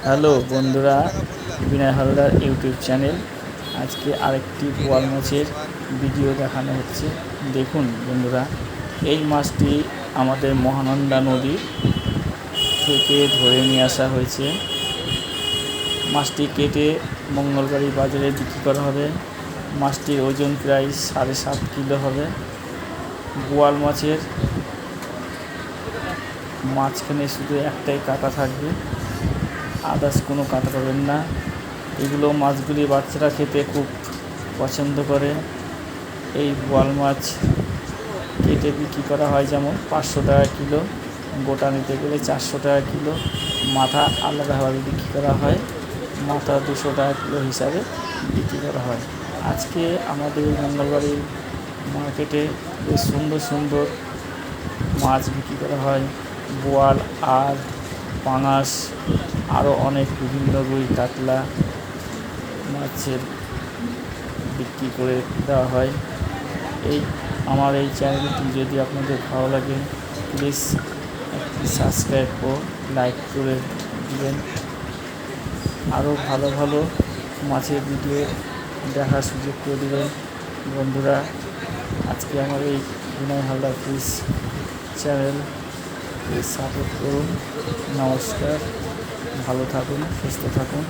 Hello বন্ধুরা, বিনয় Haldar YouTube channel. আজকে আরেকটি বোয়াল মাছের ভিডিও দেখানো হচ্ছে। দেখুন বন্ধুরা, এই মাছটি আমাদের মহানন্দা নদী থেকে ধরে নিয়ে আসা হয়েছে। মাছটি কেটে মঙ্গলবাড়ি বাজারে বিক্রি করা হবে। মাছটির ওজন প্রায় 7.5 কিলো হবে। বোয়াল মাছের মাঝখানে শুধু একটাই কাঁটা থাকবে, আদার্স কোনো কাঁটা পাবেন না। এগুলো মাছগুলি বাচ্চারা খেতে খুব পছন্দ করে। এই বোয়াল মাছ কেটে বিক্রি করা হয়, যেমন 500 টাকা কিলো, গোটা নিতে গেলে 400 টাকা কিলো। মাথা আলাদাভাবে বিক্রি করা হয়, মাথা 200 টাকা কিলো হিসাবে বিক্রি করা হয়। আজকে আমাদের মঙ্গলবাড়ির মার্কেটে বেশ সুন্দর সুন্দর মাছ বিক্রি করা হয়। বোয়াল আর পাঙাশ, আরও অনেক বিভিন্ন রুই কাতলা মাছের বিক্রি করে দেওয়া হয়। আমার এই চ্যানেলটি যদি আপনাদের ভালো লাগে, প্লিজ একটি সাবস্ক্রাইব ও লাইক করে দিবেন। আরও ভালো ভালো মাছের ভিডিও দেখার সুযোগ করে দেবেন বন্ধুরা। আজকে আমার এই বিনয় হালদার ফিশ চ্যানেল সাপোর্ট করুন। নমস্কার, ভালো থাকুন, সুস্থ থাকুন।